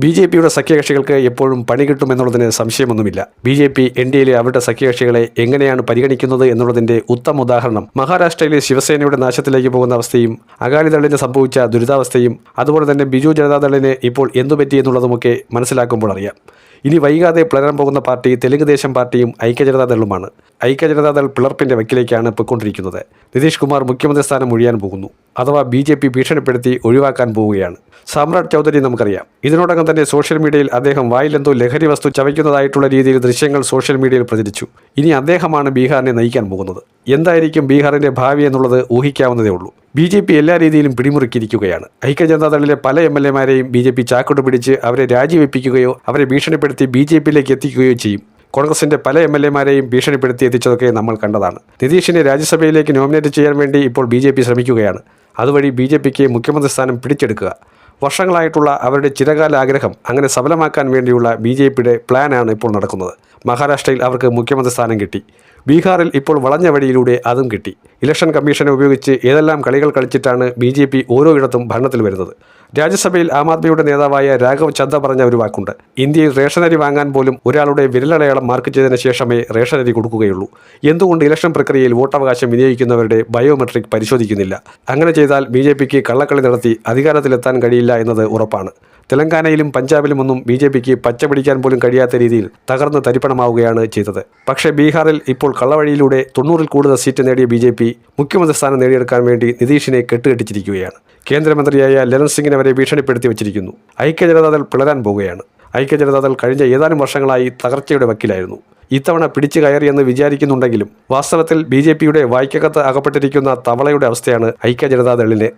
ബി.ജെ.പിയുടെ സഖ്യകക്ഷികൾക്ക് എപ്പോഴും പണി കിട്ടുമെന്നുള്ളതിന് സംശയമൊന്നുമില്ല. ബി.ജെ.പി എൻ.ഡി.എയിലെ അവരുടെ സഖ്യകക്ഷികളെ എങ്ങനെയാണ് പരിഗണിക്കുന്നത് എന്നുള്ളതിന്റെ ഉത്തമ ഉദാഹരണം മഹാരാഷ്ട്രയിലെ ശിവസേനയുടെ നാശത്തിലേക്ക് പോകുന്ന അവസ്ഥയും അകാലിദളിന് സംഭവിച്ച ദുരിതാവസ്ഥയും അതുപോലെ തന്നെ ബിജു ജനതാദളിന് ഇപ്പോൾ എന്തുപറ്റി എന്നുള്ളതുമൊക്കെ മനസ്സിലാക്കുമ്പോൾ അറിയാം. ഇനി വൈകാതെ പിളരാൻ പോകുന്ന പാർട്ടി തെലുങ്ക് ദേശം പാർട്ടിയും ഐക്യജനതാദളുമാണ്. ഐക്യജനതാദൾ പിളർപ്പിന്റെ വക്കിലേക്കാണ് പൊയ്ക്കൊണ്ടിരിക്കുന്നത്. നിതീഷ് കുമാർ മുഖ്യമന്ത്രി സ്ഥാനം ഒഴിയാൻ പോകുന്നു, അഥവാ ബി.ജെ.പി ഭീഷണിപ്പെടുത്തി ഒഴിവാക്കാൻ പോവുകയാണ്. സാമ്രാട്ട് ചൗധരി നമുക്കറിയാം. ഇതിനോടകം തന്നെ സോഷ്യൽ മീഡിയയിൽ അദ്ദേഹം വായിലെന്തോ ലഹരി വസ്തു ചവയ്ക്കുന്നതായിട്ടുള്ള രീതിയിൽ ദൃശ്യങ്ങൾ സോഷ്യൽ മീഡിയയിൽ പ്രചരിച്ചു. ഇനി അദ്ദേഹമാണ് ബീഹാറിനെ നയിക്കാൻ പോകുന്നത്. എന്തായിരിക്കും ബീഹാറിന്റെ ഭാവി എന്നുള്ളത് ഊഹിക്കാവുന്നതേ ഉള്ളൂ. ബി.ജെ.പി എല്ലാ രീതിയിലും പിടിമുറുക്കിയിരിക്കുകയാണ്. ഐക്യജനതാദളിലെ പല എം.എൽ.എമാരെയും ബി.ജെ.പി ചാക്കോട്ട് പിടിച്ച് അവരെ രാജിവെപ്പിക്കുകയോ അവരെ ഭീഷണിപ്പെടുത്തി ബി.ജെ.പിയിലേക്ക് എത്തിക്കുകയോ ചെയ്യും. കോൺഗ്രസിന്റെ പല എം.എൽ.എമാരെയും ഭീഷണിപ്പെടുത്തി എത്തിച്ചതൊക്കെ നമ്മൾ കണ്ടതാണ്. നിതീഷിനെ രാജ്യസഭയിലേക്ക് നോമിനേറ്റ് ചെയ്യാൻ വേണ്ടി ഇപ്പോൾ ബി.ജെ.പി ശ്രമിക്കുകയാണ്. അതുവഴി ബി.ജെ.പിക്ക് മുഖ്യമന്ത്രി സ്ഥാനം പിടിച്ചെടുക്കുക. വർഷങ്ങളായിട്ടുള്ള അവരുടെ ചിരകാല ആഗ്രഹം അങ്ങനെ സഫലമാക്കാൻ വേണ്ടിയുള്ള ബി.ജെ.പിയുടെ പ്ലാനാണ് ഇപ്പോൾ നടക്കുന്നത്. മഹാരാഷ്ട്രയിൽ അവർക്ക് മുഖ്യമന്ത്രി സ്ഥാനം കിട്ടി. ബീഹാറിൽ ഇപ്പോൾ വളഞ്ഞ വഴിയിലൂടെ അതും കിട്ടി. ഇലക്ഷൻ കമ്മീഷനെ ഉപയോഗിച്ച് ഏതെല്ലാം കളികൾ കളിച്ചിട്ടാണ് ബി.ജെ.പി ഓരോ ഇടത്തും ഭരണത്തിൽ വരുന്നത്. രാജ്യസഭയിൽ ആം ആദ്മിയുടെ നേതാവായ രാഘവ് ചദ്ദ പറഞ്ഞ ഒരു വാക്കുണ്ട്: ഇന്ത്യയിൽ റേഷനരി വാങ്ങാൻ പോലും ഒരാളുടെ വിരലടയാളം മാർക്ക് ചെയ്തതിന് ശേഷമേ റേഷനരി കൊടുക്കുകയുള്ളൂ. എന്തുകൊണ്ട് ഇലക്ഷൻ പ്രക്രിയയിൽ വോട്ടവകാശം വിനിയോഗിക്കുന്നവരുടെ ബയോമെട്രിക് പരിശോധിക്കുന്നില്ല? അങ്ങനെ ചെയ്താൽ ബി.ജെ.പിക്ക് കള്ളക്കളി നടത്തി അധികാരത്തിലെത്താൻ കഴിയില്ല എന്നത് ഉറപ്പാണ്. തെലങ്കാനയിലും പഞ്ചാബിലുമൊന്നും ബി.ജെ.പിക്ക് പച്ച പിടിക്കാൻ പോലും കഴിയാത്ത രീതിയിൽ തകർന്ന് തരിപ്പണമാവുകയാണ് ചെയ്തത്. പക്ഷേ ബീഹാറിൽ ഇപ്പോൾ കള്ളവഴിയിലൂടെ 90-ൽ കൂടുതൽ സീറ്റ് നേടിയ ബി.ജെ.പി മുഖ്യമന്ത്രി സ്ഥാനം നേടിയെടുക്കാൻ വേണ്ടി നിതീഷിനെ കെട്ടുകെട്ടിച്ചിരിക്കുകയാണ്. കേന്ദ്രമന്ത്രിയായ ലലൻ സിംഗിനെ വരെ ഭീഷണിപ്പെടുത്തി വച്ചിരിക്കുന്നു. ഐക്യജനതാദൾ പിളരാൻ പോവുകയാണ്. ഐക്യജനതാദൾ കഴിഞ്ഞ ഏതാനും വർഷങ്ങളായി തകർച്ചയുടെ വക്കിലായിരുന്നു. ഇത്തവണ പിടിച്ചു കയറിയെന്ന് വിചാരിക്കുന്നുണ്ടെങ്കിലും വാസ്തവത്തിൽ ബി.ജെ.പിയുടെ വായ്ക്കകത്ത് അകപ്പെട്ടിരിക്കുന്ന തവളയുടെ അവസ്ഥയാണ് ഐക്യജനതാദളിനെ.